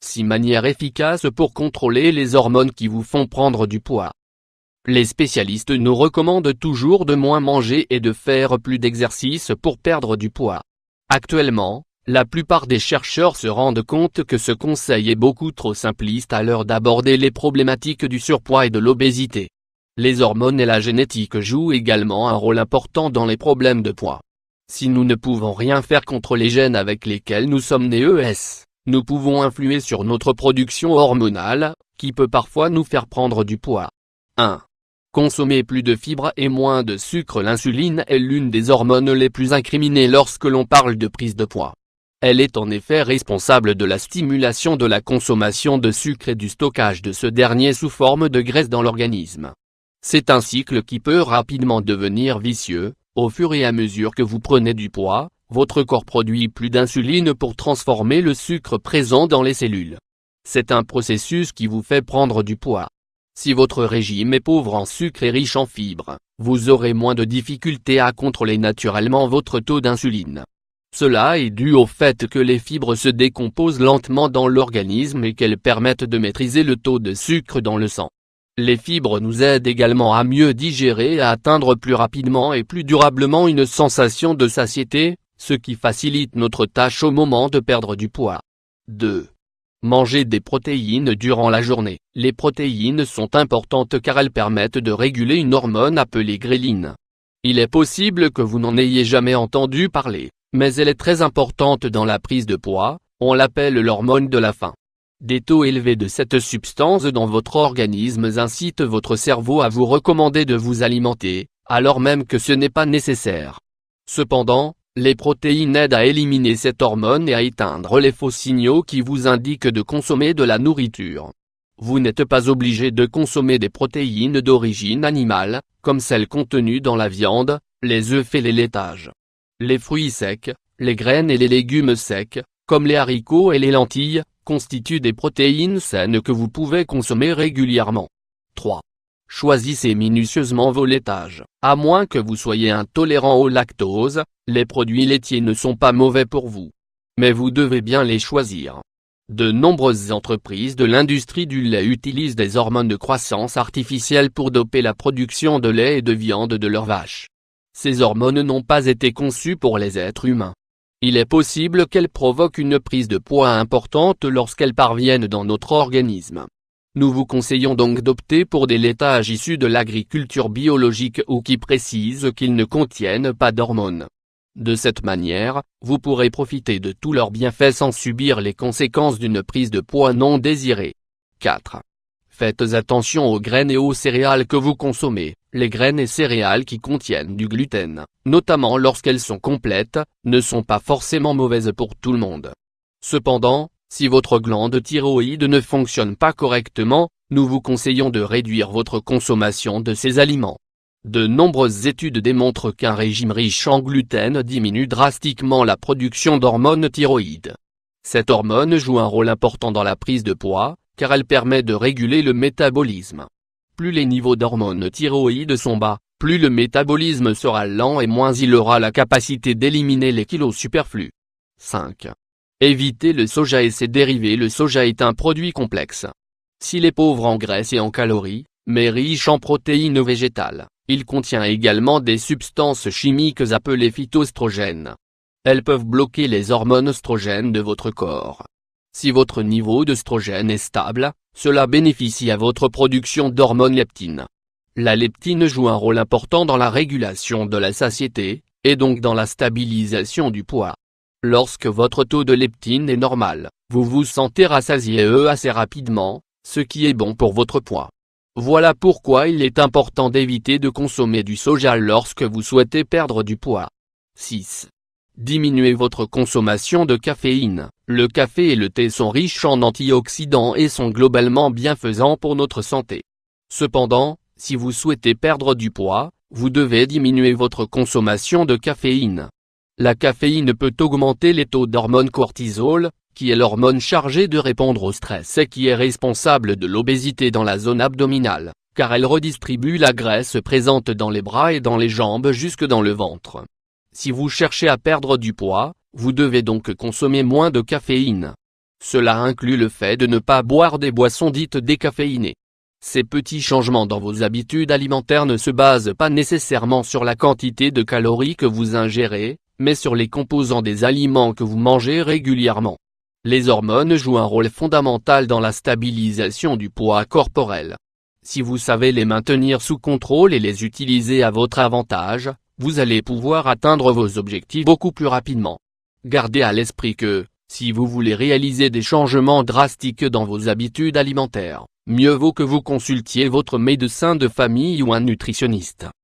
6 manières efficaces pour contrôler les hormones qui vous font prendre du poids. Les spécialistes nous recommandent toujours de moins manger et de faire plus d'exercice pour perdre du poids. Actuellement, la plupart des chercheurs se rendent compte que ce conseil est beaucoup trop simpliste à l'heure d'aborder les problématiques du surpoids et de l'obésité. Les hormones et la génétique jouent également un rôle important dans les problèmes de poids. Si nous ne pouvons rien faire contre les gènes avec lesquels nous sommes nés, nous pouvons influer sur notre production hormonale, qui peut parfois nous faire prendre du poids. 1. Consommer plus de fibres et moins de sucre. L'insuline est l'une des hormones les plus incriminées lorsque l'on parle de prise de poids. Elle est en effet responsable de la stimulation de la consommation de sucre et du stockage de ce dernier sous forme de graisse dans l'organisme. C'est un cycle qui peut rapidement devenir vicieux. Au fur et à mesure que vous prenez du poids, votre corps produit plus d'insuline pour transformer le sucre présent dans les cellules. C'est un processus qui vous fait prendre du poids. Si votre régime est pauvre en sucre et riche en fibres, vous aurez moins de difficultés à contrôler naturellement votre taux d'insuline. Cela est dû au fait que les fibres se décomposent lentement dans l'organisme et qu'elles permettent de maîtriser le taux de sucre dans le sang. Les fibres nous aident également à mieux digérer et à atteindre plus rapidement et plus durablement une sensation de satiété, ce qui facilite notre tâche au moment de perdre du poids. 2. Manger des protéines durant la journée. Les protéines sont importantes car elles permettent de réguler une hormone appelée gréline. Il est possible que vous n'en ayez jamais entendu parler, mais elle est très importante dans la prise de poids, on l'appelle l'hormone de la faim. Des taux élevés de cette substance dans votre organisme incitent votre cerveau à vous recommander de vous alimenter, alors même que ce n'est pas nécessaire. Cependant, les protéines aident à éliminer cette hormone et à éteindre les faux signaux qui vous indiquent de consommer de la nourriture. Vous n'êtes pas obligé de consommer des protéines d'origine animale, comme celles contenues dans la viande, les œufs et les laitages. Les fruits secs, les graines et les légumes secs, comme les haricots et les lentilles, constituent des protéines saines que vous pouvez consommer régulièrement. 3. Choisissez minutieusement vos laitages. À moins que vous soyez intolérant au lactose, les produits laitiers ne sont pas mauvais pour vous. Mais vous devez bien les choisir. De nombreuses entreprises de l'industrie du lait utilisent des hormones de croissance artificielle pour doper la production de lait et de viande de leurs vaches. Ces hormones n'ont pas été conçues pour les êtres humains. Il est possible qu'elles provoquent une prise de poids importante lorsqu'elles parviennent dans notre organisme. Nous vous conseillons donc d'opter pour des laitages issus de l'agriculture biologique ou qui précisent qu'ils ne contiennent pas d'hormones. De cette manière, vous pourrez profiter de tous leurs bienfaits sans subir les conséquences d'une prise de poids non désirée. 4. Faites attention aux graines et aux céréales que vous consommez. Les graines et céréales qui contiennent du gluten, notamment lorsqu'elles sont complètes, ne sont pas forcément mauvaises pour tout le monde. Cependant, si votre glande thyroïde ne fonctionne pas correctement, nous vous conseillons de réduire votre consommation de ces aliments. De nombreuses études démontrent qu'un régime riche en gluten diminue drastiquement la production d'hormones thyroïdes. Cette hormone joue un rôle important dans la prise de poids, car elle permet de réguler le métabolisme. Plus les niveaux d'hormones thyroïdes sont bas, plus le métabolisme sera lent et moins il aura la capacité d'éliminer les kilos superflus. 5. Évitez le soja et ses dérivés. Le soja est un produit complexe. S'il est pauvre en graisse et en calories, mais riche en protéines végétales, il contient également des substances chimiques appelées phytoestrogènes. Elles peuvent bloquer les hormones œstrogènes de votre corps. Si votre niveau d'œstrogène est stable, cela bénéficie à votre production d'hormone leptine. La leptine joue un rôle important dans la régulation de la satiété, et donc dans la stabilisation du poids. Lorsque votre taux de leptine est normal, vous vous sentez rassasié assez rapidement, ce qui est bon pour votre poids. Voilà pourquoi il est important d'éviter de consommer du soja lorsque vous souhaitez perdre du poids. 6. Diminuez votre consommation de caféine. Le café et le thé sont riches en antioxydants et sont globalement bienfaisants pour notre santé. Cependant, si vous souhaitez perdre du poids, vous devez diminuer votre consommation de caféine. La caféine peut augmenter les taux d'hormone cortisol, qui est l'hormone chargée de répondre au stress et qui est responsable de l'obésité dans la zone abdominale, car elle redistribue la graisse présente dans les bras et dans les jambes jusque dans le ventre. Si vous cherchez à perdre du poids, vous devez donc consommer moins de caféine. Cela inclut le fait de ne pas boire des boissons dites décaféinées. Ces petits changements dans vos habitudes alimentaires ne se basent pas nécessairement sur la quantité de calories que vous ingérez, mais sur les composants des aliments que vous mangez régulièrement. Les hormones jouent un rôle fondamental dans la stabilisation du poids corporel. Si vous savez les maintenir sous contrôle et les utiliser à votre avantage, vous allez pouvoir atteindre vos objectifs beaucoup plus rapidement. Gardez à l'esprit que, si vous voulez réaliser des changements drastiques dans vos habitudes alimentaires, mieux vaut que vous consultiez votre médecin de famille ou un nutritionniste.